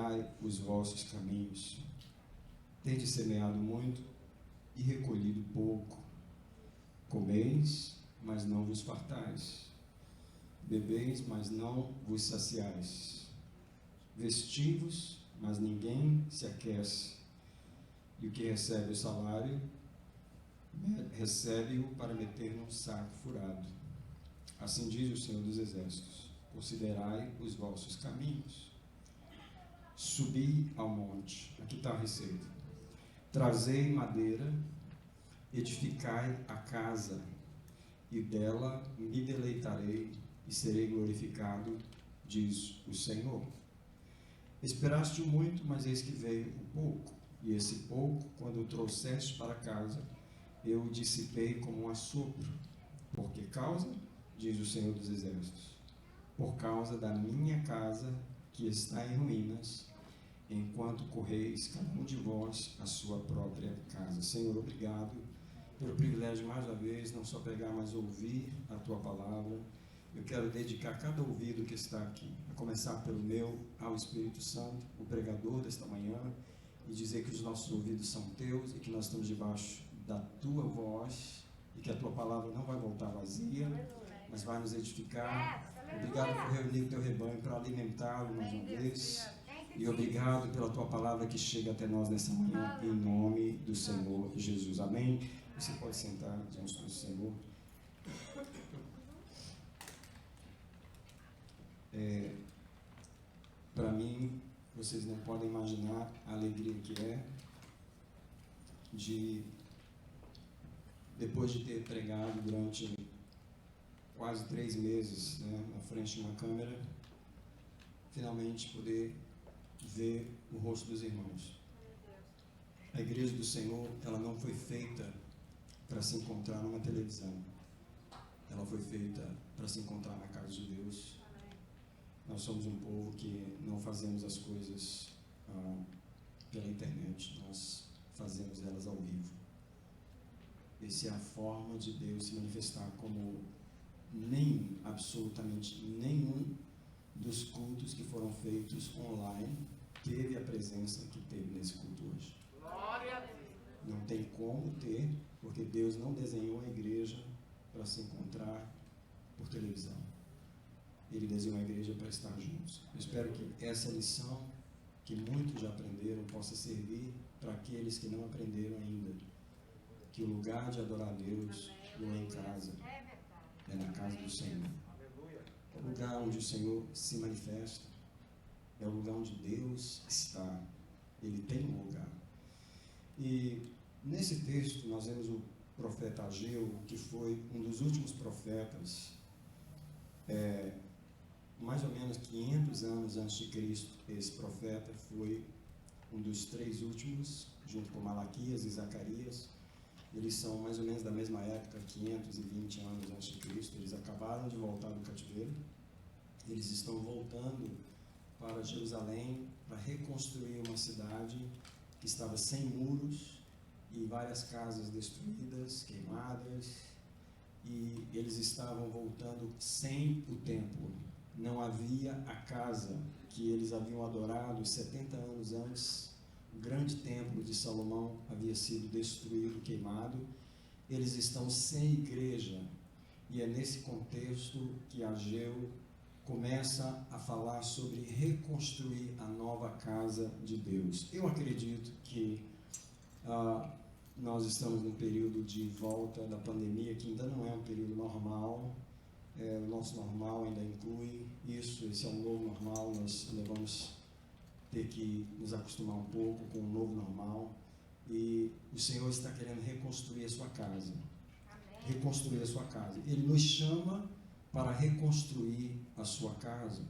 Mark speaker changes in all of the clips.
Speaker 1: considerai os vossos caminhos. Tendes semeado muito e recolhido pouco. Comeis, mas não vos fartais. Bebeis, mas não vos saciais. Vestivos, mas ninguém se aquece. E o que recebe o salário, recebe-o para meter num saco furado. Assim diz o Senhor dos Exércitos: considerai os vossos caminhos. Subi ao monte. Aqui está a receita. Trazei madeira, edificai a casa, e dela me deleitarei e serei glorificado, diz o Senhor. Esperaste muito, mas eis que veio o pouco, e esse pouco, quando o trouxeste para casa, eu o dissipei como um assopro. Por que causa? Diz o Senhor dos Exércitos: por causa da minha casa que está em ruínas, enquanto correis cada um de vós a sua própria casa. Senhor, obrigado pelo privilégio mais uma vez, não só pregar, mas ouvir a tua palavra. Eu quero dedicar cada ouvido que está aqui, a começar pelo meu, ao Espírito Santo, o pregador desta manhã, e dizer que os nossos ouvidos são teus e que nós estamos debaixo da tua voz e que a tua palavra não vai voltar vazia, mas vai nos edificar. Obrigado por reunir o teu rebanho para alimentá-lo mais uma vez. E obrigado pela tua palavra que chega até nós nessa manhã, em nome do Senhor Jesus. Amém? Você pode sentar diante do Senhor. Para mim, vocês não podem imaginar a alegria que é de, depois de ter pregado durante quase 3 meses, né, na frente de uma câmera, finalmente poder ver o rosto dos irmãos. A igreja do Senhor, ela não foi feita para se encontrar numa televisão. Ela foi feita para se encontrar na casa de Deus. Nós somos um povo que não fazemos as coisas pela internet, nós fazemos elas ao vivo. Essa é a forma de Deus se manifestar, como absolutamente nenhum dos cultos que foram feitos online teve a presença que teve nesse culto hoje.
Speaker 2: Glória a Deus.
Speaker 1: Não tem como ter, porque Deus não desenhou a igreja para se encontrar por televisão. Ele desenhou a igreja para estar juntos. Eu espero que essa lição, que muitos já aprenderam, possa servir para aqueles que não aprenderam ainda. Que o lugar de adorar a Deus não é em casa, é na casa do Senhor. É o lugar onde o Senhor se manifesta. É o lugar onde Deus está. Ele tem um lugar. E nesse texto nós vemos o profeta Ageu, que foi um dos últimos profetas, mais ou menos 500 anos antes de Cristo. Esse profeta foi um dos 3 últimos, junto com Malaquias e Zacarias. Eles são mais ou menos da mesma época, 520 anos antes de Cristo. Eles acabaram de voltar do cativeiro. Eles estão voltando para Jerusalém para reconstruir uma cidade que estava sem muros e várias casas destruídas, queimadas, e eles estavam voltando sem o templo. Não havia a casa que eles haviam adorado 70 anos antes. O grande templo de Salomão havia sido destruído, queimado. Eles estão sem igreja, e é nesse contexto que Ageu começa a falar sobre reconstruir a nova casa de Deus. Eu acredito que nós estamos num período de volta da pandemia, que ainda não é um período normal. O nosso normal ainda inclui isso, esse é um novo normal. Nós ainda vamos ter que nos acostumar um pouco com o novo normal. E o Senhor está querendo reconstruir a sua casa. Amém. Reconstruir a sua casa. Ele nos chama para reconstruir a sua casa.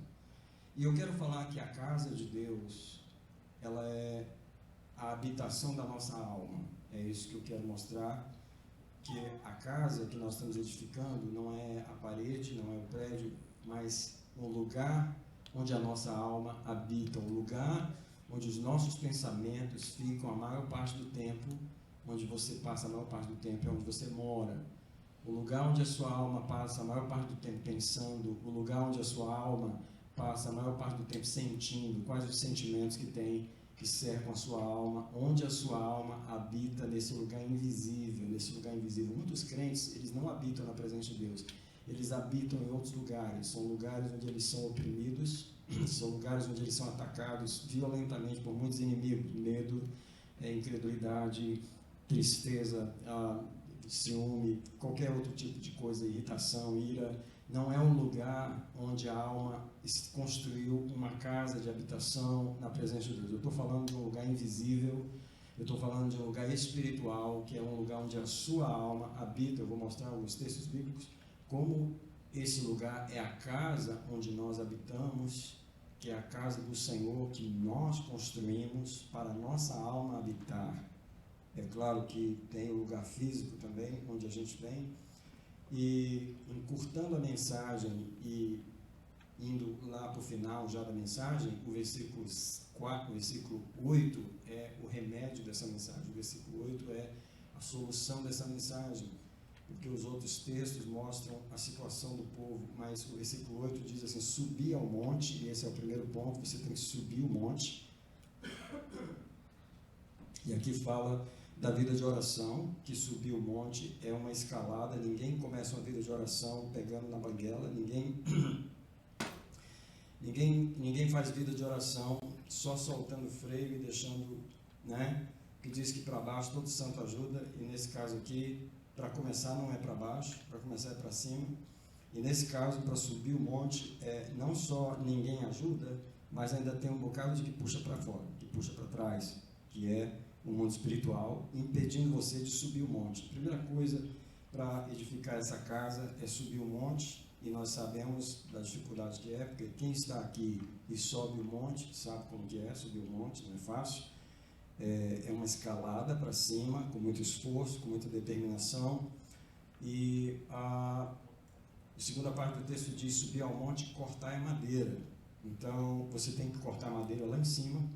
Speaker 1: E eu quero falar que a casa de Deus, ela é a habitação da nossa alma. É isso que eu quero mostrar, que a casa que nós estamos edificando não é a parede, não é o prédio, mas um lugar onde a nossa alma habita, um lugar onde os nossos pensamentos ficam a maior parte do tempo, onde você passa a maior parte do tempo, é onde você mora. O lugar onde a sua alma passa a maior parte do tempo pensando, o lugar onde a sua alma passa a maior parte do tempo sentindo, quais os sentimentos que tem, que cercam a sua alma, onde a sua alma habita nesse lugar invisível, Muitos crentes, eles não habitam na presença de Deus, eles habitam em outros lugares, são lugares onde eles são oprimidos, são lugares onde eles são atacados violentamente por muitos inimigos, medo, incredulidade, tristeza, ciúme, qualquer outro tipo de coisa, irritação, ira. Não é um lugar onde a alma construiu uma casa de habitação na presença de Deus. Eu estou falando de um lugar invisível, eu estou falando de um lugar espiritual, que é um lugar onde a sua alma habita. Eu vou mostrar alguns textos bíblicos, como esse lugar é a casa onde nós habitamos, que é a casa do Senhor, que nós construímos para a nossa alma habitar. É claro que tem o lugar físico também, onde a gente vem. E encurtando a mensagem e indo lá para o final já da mensagem, o versículo 8 é o remédio dessa mensagem, o versículo 8 é a solução dessa mensagem, porque os outros textos mostram a situação do povo, mas o versículo 8 diz assim: subir ao monte, e esse é o primeiro ponto, você tem que subir o monte. E aqui fala da vida de oração, que subir o monte é uma escalada, ninguém começa uma vida de oração pegando na banguela, ninguém faz vida de oração só soltando o freio e deixando, né, que diz que para baixo todo santo ajuda, e nesse caso aqui, para começar não é para baixo, para começar é para cima, e nesse caso, para subir o monte, não só ninguém ajuda, mas ainda tem um bocado de que puxa para fora, que puxa para trás, que é o mundo espiritual, impedindo você de subir o monte. A primeira coisa para edificar essa casa é subir o monte, e nós sabemos das dificuldades que é, porque quem está aqui e sobe o monte, sabe como que é subir o monte, não é fácil. É uma escalada para cima, com muito esforço, com muita determinação. E a segunda parte do texto diz: subir ao monte e cortar a madeira. Então, você tem que cortar a madeira lá em cima,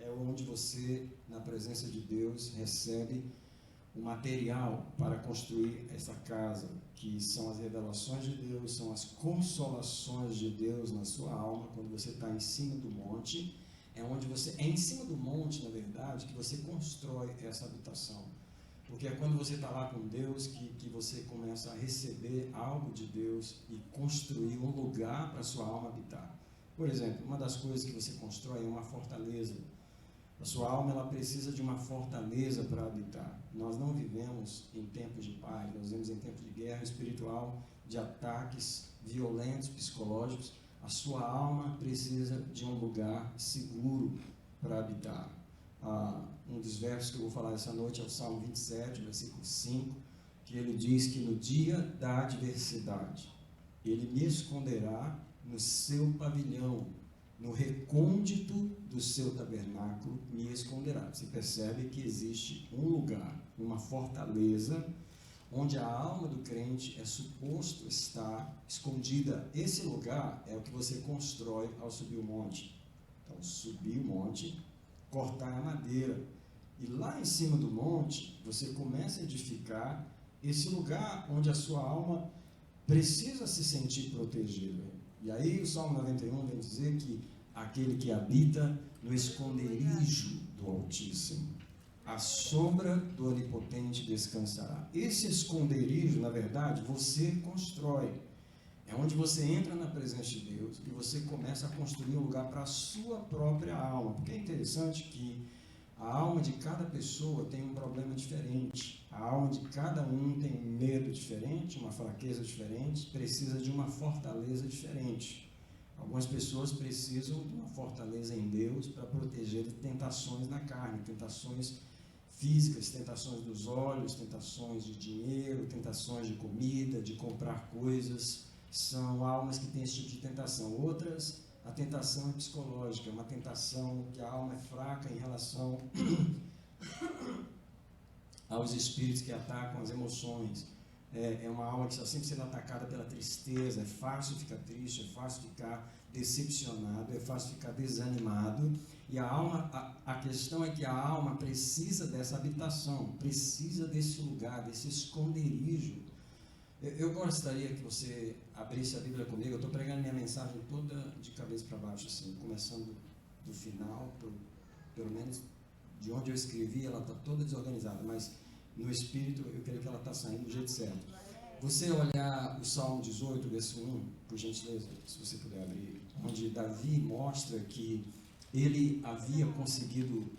Speaker 1: é onde você, na presença de Deus, recebe o material para construir essa casa, que são as revelações de Deus, são as consolações de Deus na sua alma, quando você está em cima do monte. É em cima do monte, na verdade, que você constrói essa habitação. Porque é quando você está lá com Deus que você começa a receber algo de Deus e construir um lugar para a sua alma habitar. Por exemplo, uma das coisas que você constrói é uma fortaleza. A sua alma, ela precisa de uma fortaleza para habitar. Nós não vivemos em tempos de paz, nós vivemos em tempos de guerra espiritual, de ataques violentos, psicológicos. A sua alma precisa de um lugar seguro para habitar. Um dos versos que eu vou falar essa noite é o Salmo 27, versículo 5, que ele diz que no dia da adversidade, ele me esconderá no seu pavilhão, no recôndito do seu tabernáculo me esconderá. Você percebe que existe um lugar, uma fortaleza, onde a alma do crente é suposto estar escondida. Esse lugar é o que você constrói ao subir o monte. Então, subir o monte, cortar a madeira, e lá em cima do monte, você começa a edificar esse lugar onde a sua alma precisa se sentir protegida. E aí o Salmo 91 vem dizer que aquele que habita no esconderijo do Altíssimo, à sombra do Onipotente descansará. Esse esconderijo, na verdade, você constrói. É onde você entra na presença de Deus e você começa a construir um lugar para a sua própria alma. Porque é interessante que a alma de cada pessoa tem um problema diferente. A alma de cada um tem um medo diferente, uma fraqueza diferente, precisa de uma fortaleza diferente. Algumas pessoas precisam de uma fortaleza em Deus para proteger de tentações na carne, tentações físicas, tentações dos olhos, tentações de dinheiro, tentações de comida, de comprar coisas. São almas que têm esse tipo de tentação. Outras, a tentação é psicológica, é uma tentação que a alma é fraca em relação aos espíritos que atacam as emoções. É uma alma que está sempre sendo atacada pela tristeza. É fácil ficar triste, é fácil ficar decepcionado, é fácil ficar desanimado. E a questão é que a alma precisa dessa habitação, precisa desse lugar, desse esconderijo. Eu gostaria que você abrisse a Bíblia comigo. Eu estou pregando minha mensagem toda de cabeça para baixo, assim, começando do final, pelo menos de onde eu escrevi, ela está toda desorganizada, mas no espírito eu creio que ela está saindo do jeito certo. Você olhar o Salmo 18, verso 1, por gentileza, se você puder abrir, onde Davi mostra que ele havia conseguido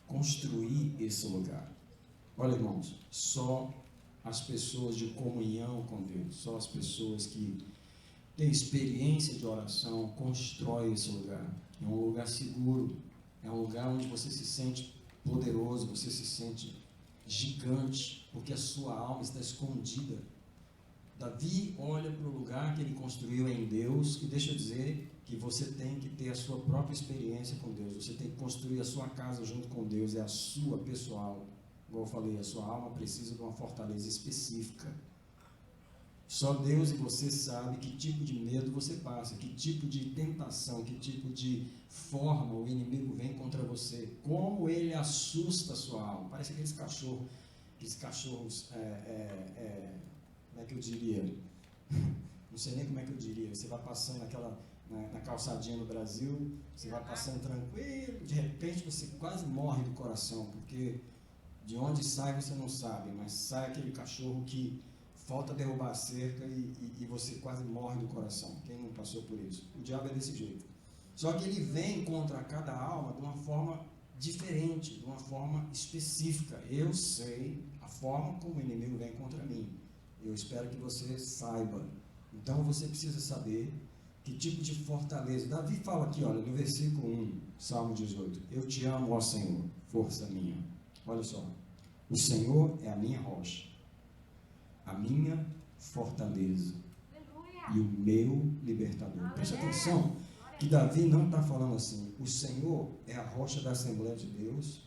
Speaker 1: construir esse lugar. Olha, irmãos, só as pessoas de comunhão com Deus, só as pessoas que têm experiência de oração constroem esse lugar. É um lugar seguro, é um lugar onde você se sente poderoso, você se sente gigante, porque a sua alma está escondida. Davi olha para o lugar que ele construiu em Deus, e deixa eu dizer que você tem que ter a sua própria experiência com Deus, você tem que construir a sua casa junto com Deus, é a sua pessoal. Igual eu falei, a sua alma precisa de uma fortaleza específica. Só Deus e você sabe que tipo de medo você passa, que tipo de tentação, que tipo de forma o inimigo vem contra você, como ele assusta a sua alma. Parece aqueles cachorros, como é que eu diria? Não sei nem como é que eu diria. Você vai passando na calçadinha no Brasil, você vai passando tranquilo, de repente você quase morre do coração, porque de onde sai você não sabe, mas sai aquele cachorro que falta derrubar a cerca e você quase morre do coração. Quem não passou por isso? O diabo é desse jeito. Só que ele vem contra cada alma de uma forma diferente, de uma forma específica. Eu sei a forma como o inimigo vem contra mim. Eu espero que você saiba. Então você precisa saber que tipo de fortaleza. Davi fala aqui, olha, no versículo 1, Salmo 18. Eu te amo, ó Senhor, força minha. Olha só. O Senhor é a minha rocha, a minha fortaleza e o meu libertador. Preste atenção que Davi não está falando assim. O Senhor é a rocha da Assembleia de Deus,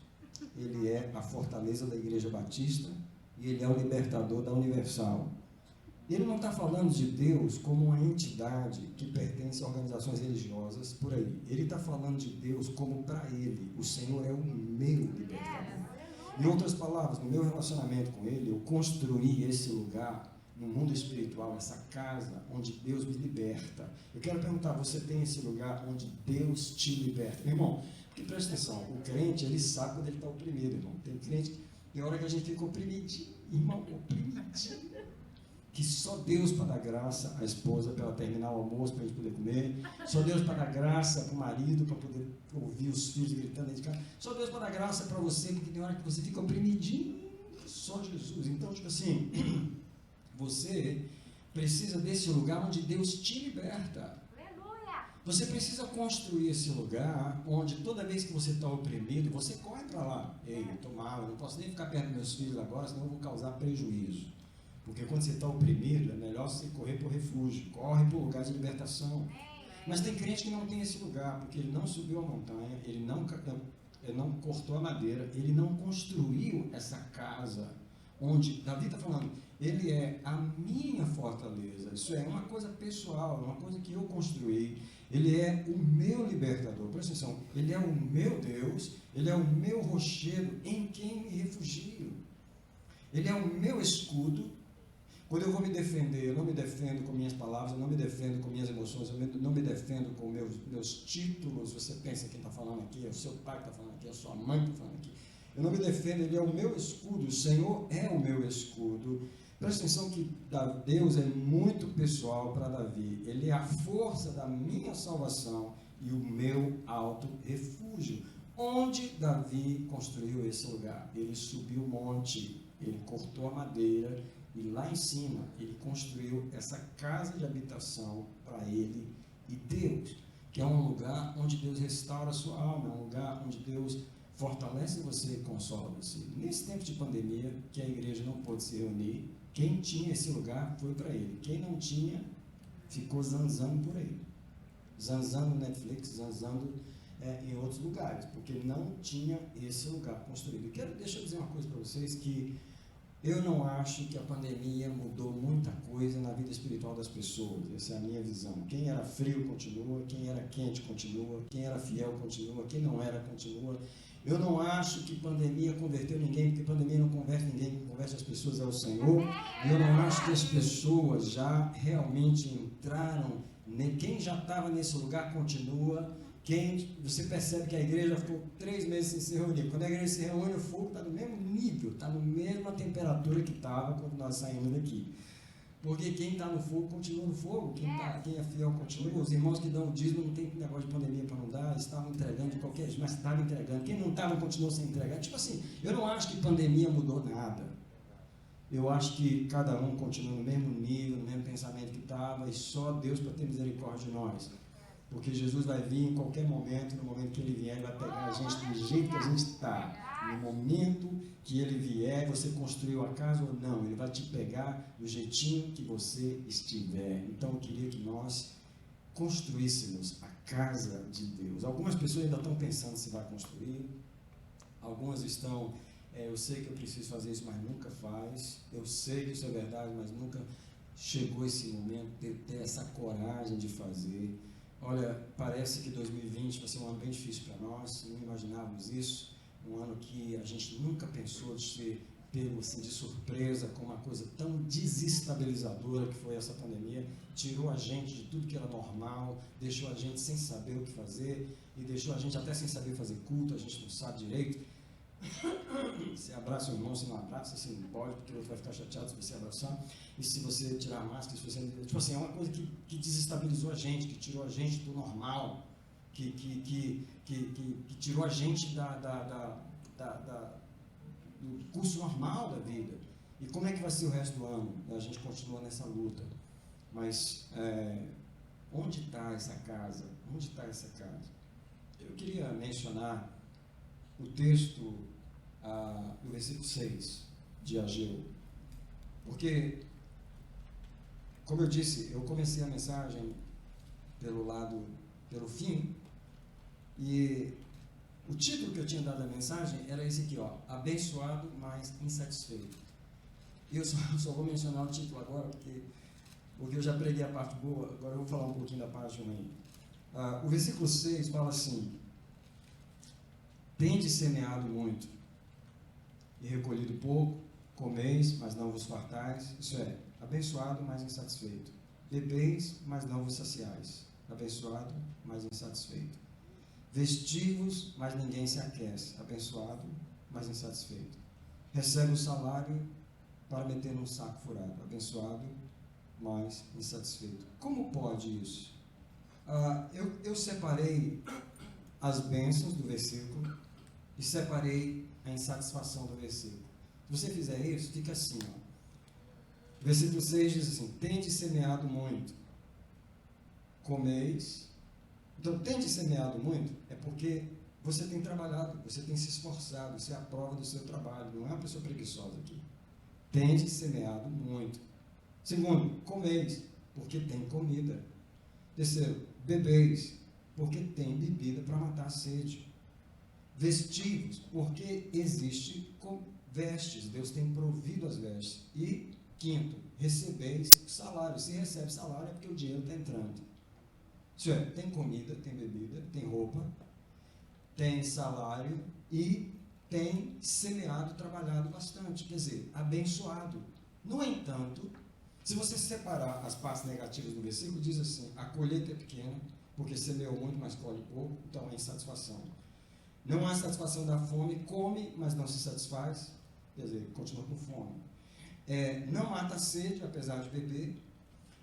Speaker 1: ele é a fortaleza da Igreja Batista e ele é o libertador da Universal. Ele não está falando de Deus como uma entidade que pertence a organizações religiosas por aí. Ele está falando de Deus como para ele. O Senhor é o meu libertador. Em outras palavras, no meu relacionamento com ele, eu construí esse lugar no mundo espiritual, essa casa onde Deus me liberta. Eu quero perguntar, você tem esse lugar onde Deus te liberta? Meu irmão, porque presta atenção, o crente, ele sabe quando ele está oprimido, irmão. Tem crente que tem hora que a gente fica oprimidinho, irmão, oprimidinho. Que só Deus para dar graça à esposa para ela terminar o almoço, para a gente poder comer. Só Deus para dar graça para o marido, para poder ouvir os filhos gritando dentro de casa. Só Deus para dar graça para você, porque tem hora que você fica oprimidinho. Só Jesus. Então, tipo assim, você precisa desse lugar onde Deus te liberta. Você precisa construir esse lugar onde toda vez que você está oprimido, você corre para lá. Ei, eu estou mal, eu não posso nem ficar perto dos meus filhos agora, senão eu vou causar prejuízo. Porque quando você está oprimido, é melhor você correr para o refúgio, corre para o lugar de libertação. Mas tem crente que não tem esse lugar, porque ele não subiu a montanha, ele não cortou a madeira, ele não construiu essa casa, onde Davi está falando, ele é a minha fortaleza, isso é uma coisa pessoal, uma coisa que eu construí, ele é o meu libertador, presta atenção, ele é o meu Deus, ele é o meu rochedo em quem me refugio, ele é o meu escudo. Quando eu vou me defender, eu não me defendo com minhas palavras, eu não me defendo com minhas emoções, eu não me defendo com meus títulos. Você pensa quem está falando aqui, é o seu pai que está falando aqui, é a sua mãe que está falando aqui. Eu não me defendo, ele é o meu escudo, o Senhor é o meu escudo. Presta atenção que Deus é muito pessoal para Davi. Ele é a força da minha salvação e o meu alto refúgio. Onde Davi construiu esse lugar? Ele subiu o monte, ele cortou a madeira, e lá em cima, ele construiu essa casa de habitação para ele e Deus, que é um lugar onde Deus restaura a sua alma, é um lugar onde Deus fortalece você e consola você. Nesse tempo de pandemia, que a igreja não pôde se reunir, quem tinha esse lugar foi para ele. Quem não tinha, ficou zanzando por aí. Zanzando no Netflix, zanzando em outros lugares, porque não tinha esse lugar construído. Deixa eu dizer uma coisa para vocês, que Eu não acho que a pandemia mudou muita coisa na vida espiritual das pessoas. Essa é a minha visão. Quem era frio continua, quem era quente continua, quem era fiel continua, quem não era continua. Eu não acho que pandemia converteu ninguém, porque pandemia não converte ninguém, quem converte as pessoas é o Senhor. Eu não acho que as pessoas já realmente entraram, quem já estava nesse lugar continua. Você percebe que a igreja ficou 3 meses sem se reunir. Quando a igreja se reúne, o fogo está no mesmo nível, está na mesma temperatura que estava quando nós saímos daqui. Porque quem está no fogo continua no fogo, quem é fiel continua. Os irmãos que dão o dízimo não tem negócio de pandemia para não dar, estavam entregando de qualquer jeito, mas estavam entregando. Quem não estava continuou sem entregar. Tipo assim, eu não acho que pandemia mudou nada. Eu acho que cada um continua no mesmo nível, no mesmo pensamento que estava, e só Deus para ter misericórdia de nós. Porque Jesus vai vir em qualquer momento, no momento que Ele vier, Ele vai pegar a gente do jeito que a gente está. No momento que Ele vier, você construiu a casa ou não, Ele vai te pegar do jeitinho que você estiver. Então eu queria que nós construíssemos a casa de Deus. Algumas pessoas ainda estão pensando se vai construir, algumas estão, eu sei que eu preciso fazer isso, mas nunca faz, eu sei que isso é verdade, mas nunca chegou esse momento de ter essa coragem de fazer. Olha, parece que 2020 vai ser um ano bem difícil para nós, não imaginávamos isso, um ano que a gente nunca pensou de ser pego assim, de surpresa com uma coisa tão desestabilizadora que foi essa pandemia, tirou a gente de tudo que era normal, deixou a gente sem saber o que fazer, e deixou a gente até sem saber fazer culto, a gente não sabe direito. Você abraça o irmão, se não abraça, você não pode, porque o outro vai ficar chateado se você abraçar, e se você tirar a máscara, se você... Tipo assim, é uma coisa que desestabilizou a gente, que tirou a gente do normal, que tirou a gente do curso normal da vida. E como é que vai ser o resto do ano? A gente continua nessa luta. Mas, onde está essa casa? Onde está essa casa? Eu queria mencionar o texto do versículo 6 de Ageu, porque, como eu disse, eu comecei a mensagem pelo fim, e o título que eu tinha dado à mensagem era esse aqui, ó, abençoado, mas insatisfeito. E eu só vou mencionar o título agora, porque eu já preguei a parte boa, agora eu vou falar um pouquinho da parte ruim. O versículo 6 fala assim: tendes semeado muito, e recolhido pouco, comeis, mas não vos fartais, isso é, abençoado, mas insatisfeito. Bebeis, mas não vos saciais, abençoado, mas insatisfeito. Vestivos, mas ninguém se aquece, abençoado, mas insatisfeito. Recebe o salário para meter num saco furado, abençoado, mas insatisfeito. Como pode isso? Eu separei as bênçãos do versículo e separei a insatisfação do versículo. Se você fizer isso, fica assim, ó. Versículo 6 diz assim: tende semeado muito, comeis. Então, tende semeado muito é porque você tem trabalhado, você tem se esforçado, isso é a prova do seu trabalho, não é uma pessoa preguiçosa aqui. Tende semeado muito. Segundo, comeis, porque tem comida. Terceiro, bebeis, porque tem bebida para matar a sede. Vestivos, porque existe vestes, Deus tem provido as vestes. E quinto, recebeis salário. Se recebe salário é porque o dinheiro está entrando. Isso é, tem comida, tem bebida, tem roupa, tem salário e tem semeado, trabalhado bastante, quer dizer, abençoado. No entanto, se você separar as partes negativas do versículo, diz assim: a colheita é pequena, porque semeou muito, mas colhe pouco, então é insatisfação. Não há satisfação da fome, come, mas não se satisfaz, quer dizer, continua com fome. Não mata a sede, apesar de beber,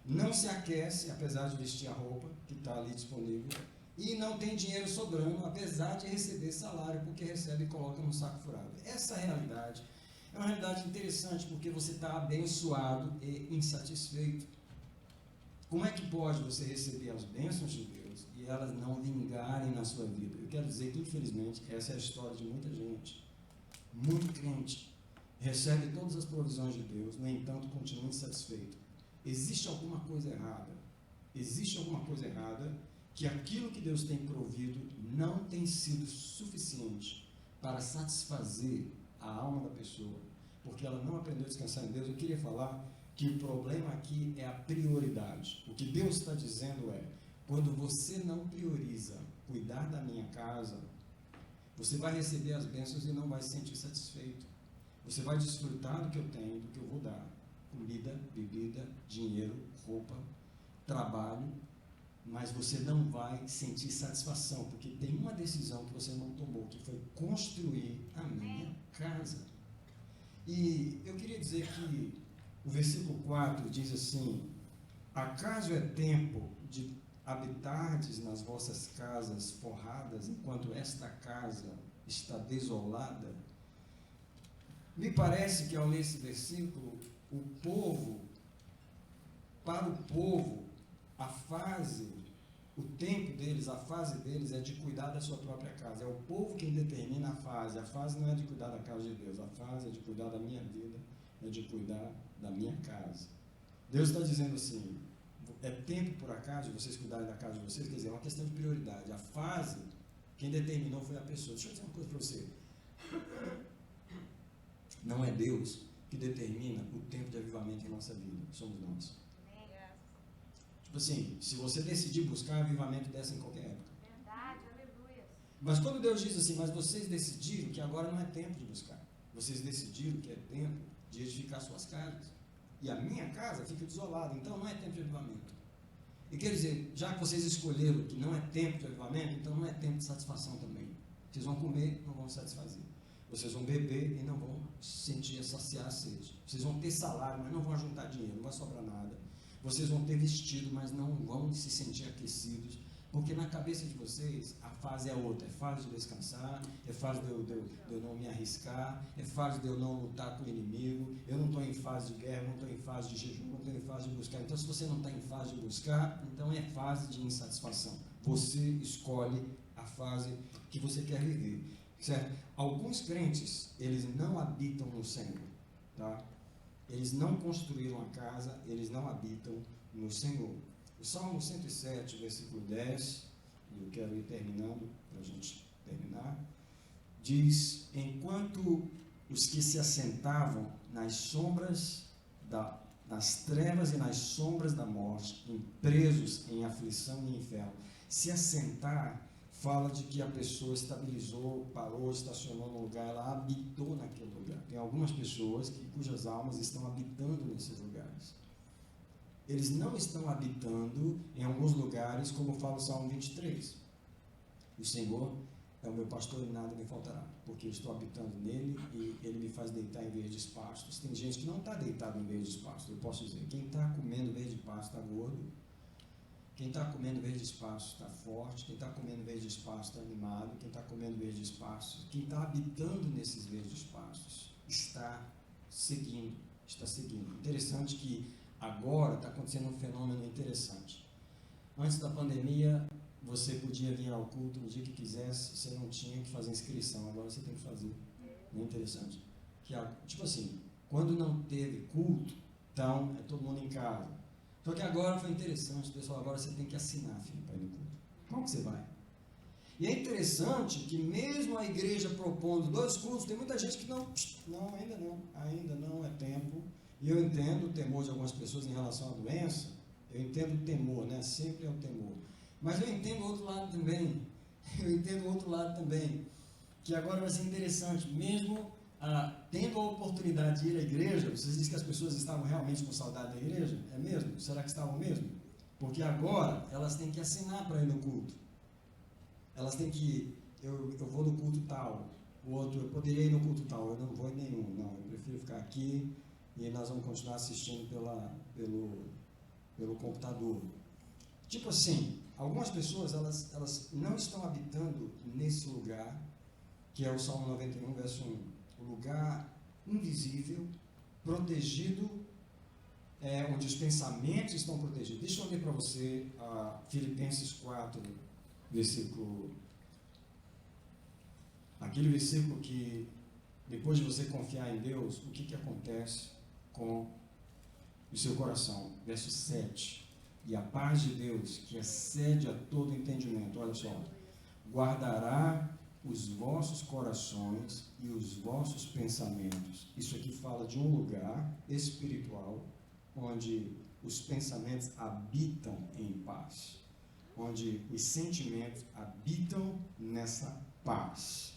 Speaker 1: não se aquece, apesar de vestir a roupa que está ali disponível, e não tem dinheiro sobrando, apesar de receber salário, porque recebe e coloca no saco furado. Essa realidade é uma realidade interessante, porque você está abençoado e insatisfeito. Como é que pode você receber as bênçãos de Deus e elas não vingarem na sua vida? Eu quero dizer que, infelizmente, essa é a história de muita gente. Muito crente recebe todas as provisões de Deus, no entanto, continua insatisfeito. Existe alguma coisa errada. Existe alguma coisa errada que aquilo que Deus tem provido não tem sido suficiente para satisfazer a alma da pessoa, porque ela não aprendeu a descansar em Deus. Eu queria falar que o problema aqui é a prioridade. O que Deus está dizendo é, quando você não prioriza cuidar da minha casa, você vai receber as bênçãos e não vai se sentir satisfeito. Você vai desfrutar do que eu tenho, do que eu vou dar. Comida, bebida, dinheiro, roupa, trabalho, mas você não vai sentir satisfação, porque tem uma decisão que você não tomou, que foi construir a minha casa. E eu queria dizer que o versículo 4 diz assim: acaso é tempo de habitardes nas vossas casas forradas, enquanto esta casa está desolada? Me parece que ao ler esse versículo, para o povo, o tempo deles, a fase deles é de cuidar da sua própria casa. É o povo quem determina a fase. A fase não é de cuidar da casa de Deus, a fase é de cuidar da minha vida, é de cuidar da minha casa. Deus está dizendo assim: é tempo, por acaso, de vocês cuidarem da casa de vocês? Quer dizer, é uma questão de prioridade. A fase, quem determinou foi a pessoa. Deixa eu dizer uma coisa para você. Não é Deus que determina o tempo de avivamento em nossa vida, somos nós. Tipo assim, se você decidir buscar avivamento, desce em qualquer época.
Speaker 2: Verdade, aleluia.
Speaker 1: Mas quando Deus diz assim, mas vocês decidiram que agora não é tempo de buscar, vocês decidiram que é tempo de edificar suas casas, e a minha casa fica desolada, então não é tempo de avivamento. E quer dizer, já que vocês escolheram que não é tempo de avivamento, então não é tempo de satisfação também. Vocês vão comer, não vão satisfazer. Vocês vão beber e não vão sentir, saciar a sede. Vocês vão ter salário, mas não vão juntar dinheiro, não vai sobrar nada. Vocês vão ter vestido, mas não vão se sentir aquecidos, porque na cabeça de vocês a fase é outra. É fase de descansar, é fase de eu não me arriscar, é fase de eu não lutar com o inimigo. Eu não estou em fase de guerra, não estou em fase de jejum, não estou em fase de buscar. Então, se você não está em fase de buscar, então é fase de insatisfação. Você escolhe a fase que você quer viver. Certo? Alguns crentes, eles não habitam no Senhor, tá? Eles não construíram a casa, eles não habitam no Senhor. O Salmo 107, versículo 10, e eu quero ir terminando, para a gente terminar, diz: enquanto os que se assentavam nas trevas e nas sombras da morte, presos em aflição e inferno. Se assentar fala de que a pessoa estabilizou, parou, estacionou no lugar, ela habitou naquele lugar. Tem algumas pessoas cujas almas estão habitando nesses lugares. Eles não estão habitando em alguns lugares, como fala o Salmo 23. O Senhor é o meu pastor e nada me faltará, porque eu estou habitando nele e ele me faz deitar em verdes pastos. Tem gente que não está deitado em verdes pastos, eu posso dizer. Quem está comendo verde pasto está gordo. Quem está comendo verdes pastos está forte, quem está comendo verdes pastos está animado, quem está comendo verdes pastos, quem está habitando nesses verdes pastos está seguindo. Interessante que agora está acontecendo um fenômeno interessante. Antes da pandemia, você podia vir ao culto no dia que quisesse, você não tinha que fazer inscrição, agora você tem que fazer. Não é interessante? Tipo assim, quando não teve culto, então é todo mundo em casa. Só que agora foi interessante, pessoal, agora você tem que assinar, filho, para ir no culto. Como que você vai? E é interessante que mesmo a igreja propondo 2 cultos, tem muita gente que não, ainda não é tempo. E eu entendo o temor de algumas pessoas em relação à doença, eu entendo o temor, né? Sempre é o temor. Mas eu entendo o outro lado também, que agora vai ser interessante, mesmo tendo a oportunidade de ir à igreja. Vocês dizem que as pessoas estavam realmente com saudade da igreja? É mesmo? Será que estavam mesmo? Porque agora elas têm que assinar para ir no culto. Elas têm que, eu vou no culto tal, o outro, eu poderia ir no culto tal, eu não vou em nenhum, não, eu prefiro ficar aqui e nós vamos continuar assistindo pelo computador. Tipo assim, algumas pessoas, elas não estão habitando nesse lugar, que é o Salmo 91, verso 1. O lugar invisível, protegido, onde os pensamentos estão protegidos. Deixa eu ler para você Filipenses 4, versículo. Aquele versículo que, depois de você confiar em Deus, o que acontece com o seu coração? Verso 7. E a paz de Deus, que excede a todo entendimento, olha só, guardará os vossos corações e os vossos pensamentos. Isso aqui fala de um lugar espiritual onde os pensamentos habitam em paz, onde os sentimentos habitam nessa paz.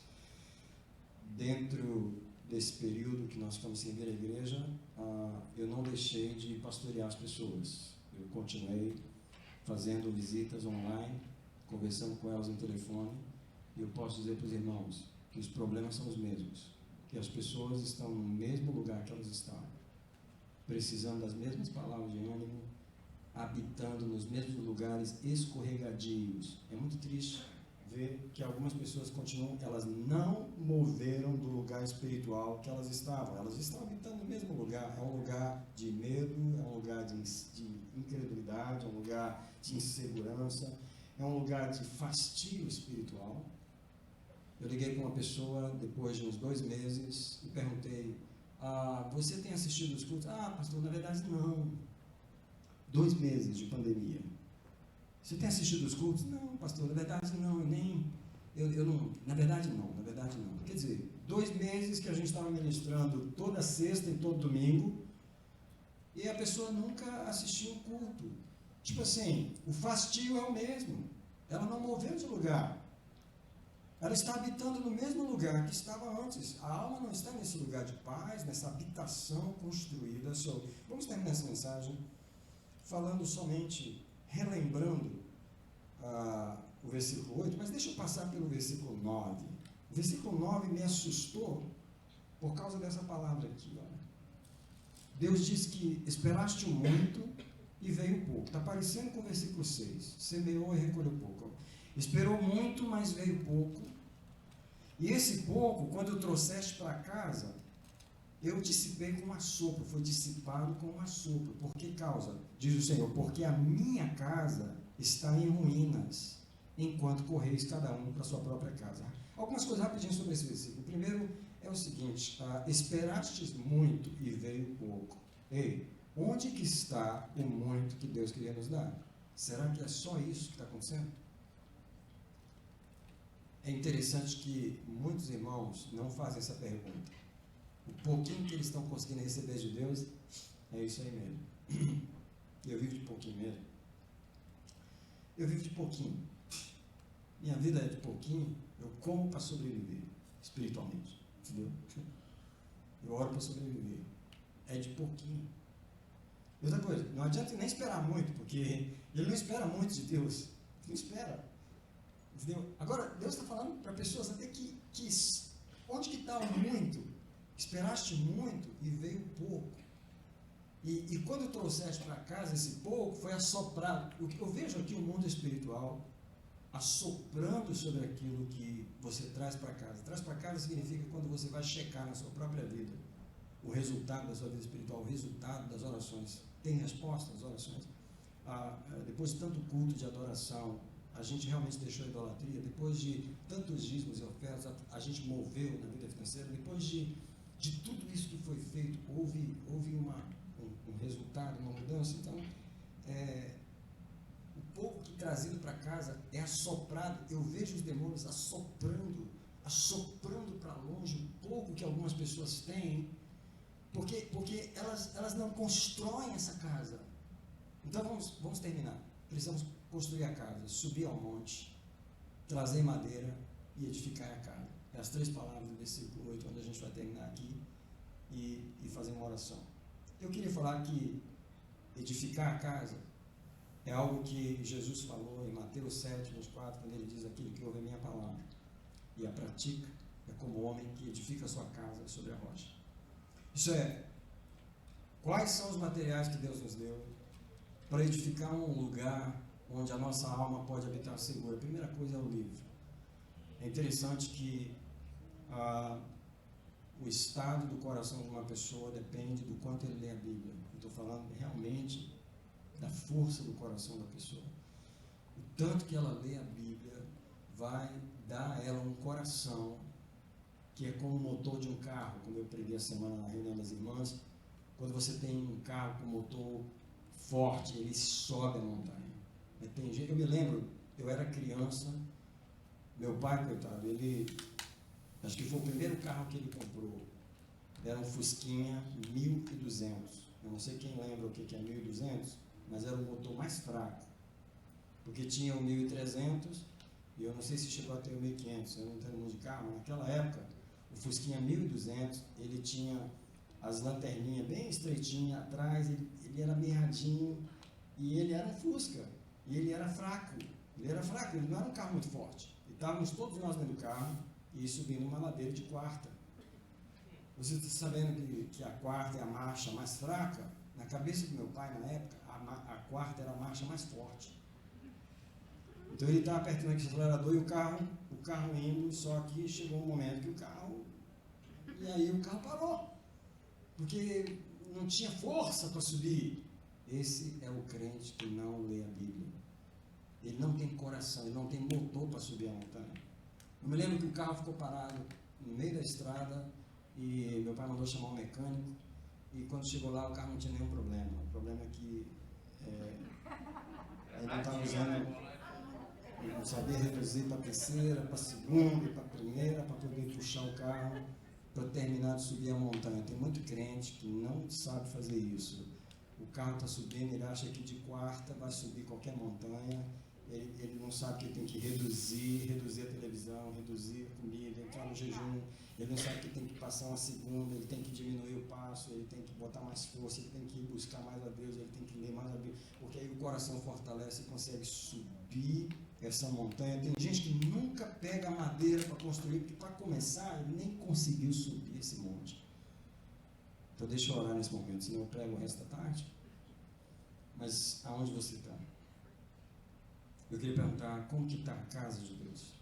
Speaker 1: Dentro desse período que nós ficamos sem vir à igreja, eu não deixei de pastorear as pessoas. Eu continuei fazendo visitas online, conversando com elas no telefone, e eu posso dizer para os irmãos que os problemas são os mesmos, que as pessoas estão no mesmo lugar que elas estão, precisando das mesmas palavras de ânimo, habitando nos mesmos lugares escorregadios. É muito triste ver que algumas pessoas continuam, elas não moveram do lugar espiritual que elas estavam habitando no mesmo lugar. É um lugar de medo, é um lugar de incredulidade, é um lugar de insegurança, é um lugar de fastio espiritual. Eu liguei para uma pessoa depois de uns 2 meses e perguntei: você tem assistido os cultos? Pastor, na verdade não. 2 meses de pandemia. Você tem assistido os cultos? Não, pastor, na verdade não. Eu não. Na verdade não. Quer dizer, 2 meses que a gente estava ministrando toda sexta e todo domingo, e a pessoa nunca assistiu um culto. Tipo assim, o fastio é o mesmo. Ela não moveu de lugar. Ela está habitando no mesmo lugar que estava antes. A alma não está nesse lugar de paz, nessa habitação construída. Vamos terminar essa mensagem falando somente, relembrando o versículo 8, mas deixa eu passar pelo versículo 9. O versículo 9 me assustou por causa dessa palavra aqui. Olha. Deus diz que esperaste muito e veio pouco. Está parecendo com o versículo 6. Semeou e recolheu pouco. Esperou muito, mas veio pouco. E esse pouco, quando eu trouxeste para casa, eu dissipei com um assopro. Foi dissipado com um assopro. Por que causa? Diz o Senhor: porque a minha casa está em ruínas, enquanto correis cada um para a sua própria casa. Algumas coisas rapidinho sobre esse versículo. O primeiro é o seguinte: esperastes muito e veio pouco. Ei, onde que está o muito que Deus queria nos dar? Será que é só isso que está acontecendo? É interessante que muitos irmãos não fazem essa pergunta. O pouquinho que eles estão conseguindo receber de Deus, é isso aí mesmo. Eu vivo de pouquinho mesmo. Eu vivo de pouquinho. Minha vida é de pouquinho. Eu como para sobreviver, espiritualmente. Entendeu? Eu oro para sobreviver. É de pouquinho. Outra coisa, não adianta nem esperar muito, porque ele não espera muito de Deus. Não espera. Entendeu? Agora, Deus está falando para pessoas até que onde que está o muito? Esperaste muito e veio pouco. E quando trouxeste para casa esse pouco, foi assoprado. O que eu vejo aqui o mundo espiritual assoprando sobre aquilo que você traz para casa. Traz para casa significa quando você vai checar na sua própria vida o resultado da sua vida espiritual, o resultado das orações. Tem resposta às orações? Depois de tanto culto de adoração, a gente realmente deixou a idolatria. Depois de tantos dízimos e ofertas, a gente moveu na vida financeira. Depois de tudo isso que foi feito, houve um resultado, uma mudança. Então, o pouco que trazido para casa é assoprado. Eu vejo os demônios assoprando para longe o pouco que algumas pessoas têm, porque elas não constroem essa casa. Então vamos terminar. Precisamos construir a casa, subir ao monte, trazer madeira e edificar a casa. É as 3 palavras do versículo 8, onde a gente vai terminar aqui e fazer uma oração. Eu queria falar que edificar a casa é algo que Jesus falou em Mateus 7, 24, quando ele diz: aquele que ouve a minha palavra e a pratica é como o homem que edifica a sua casa sobre a rocha. Isso é, quais são os materiais que Deus nos deu para edificar um lugar onde a nossa alma pode habitar segura? A primeira coisa é o livro. É interessante que o estado do coração de uma pessoa depende do quanto ele lê a Bíblia. Eu estou falando realmente da força do coração da pessoa. O tanto que ela lê a Bíblia vai dar a ela um coração que é como o motor de um carro, como eu preguei a semana na reunião das irmãs. Quando você tem um carro com motor forte, ele sobe a montanha. Eu me lembro, eu era criança Meu pai, coitado, acho que foi o primeiro carro que ele comprou. Era um Fusquinha 1200. Eu não sei quem lembra o que é 1200, mas era o motor mais fraco. Porque tinha o 1300 e eu não sei se chegou a ter o 1500, eu não entendo muito de carro, mas naquela época, o Fusquinha 1200, ele tinha as lanterninhas bem estreitinhas atrás, ele era mirradinho e ele era um Fusca. E ele era fraco. Ele não era um carro muito forte. E estávamos todos nós dentro do carro e subindo uma ladeira de quarta. Você está sabendo que a quarta é a marcha mais fraca? Na cabeça do meu pai, na época, a quarta era a marcha mais forte. Então ele estava apertando aquele acelerador e o carro indo, só que chegou um momento que e aí o carro parou. Porque não tinha força para subir. Esse é o crente que não lê a Bíblia. Ele não tem coração, ele não tem motor para subir a montanha. Eu me lembro que o carro ficou parado no meio da estrada e meu pai mandou chamar um mecânico e quando chegou lá o carro não tinha nenhum problema. O problema é que ele não estava usando, ele não sabia reduzir para a terceira, para a segunda e para a primeira para poder puxar o carro para terminar de subir a montanha. Tem muito crente que não sabe fazer isso. O carro está subindo, ele acha que de quarta vai subir qualquer montanha, ele não sabe que ele tem que reduzir a televisão, reduzir a comida, entrar no jejum, ele não sabe que tem que passar uma segunda, ele tem que diminuir o passo, ele tem que botar mais força, ele tem que buscar mais a Deus, ele tem que ler mais a Bíblia, porque aí o coração fortalece e consegue subir essa montanha. Tem gente que nunca pega madeira para construir, porque para começar ele nem conseguiu subir esse monte. Então deixa eu orar nesse momento, senão eu prego o resto da tarde. Mas aonde você está? Eu queria perguntar, como que está a casa de Deus?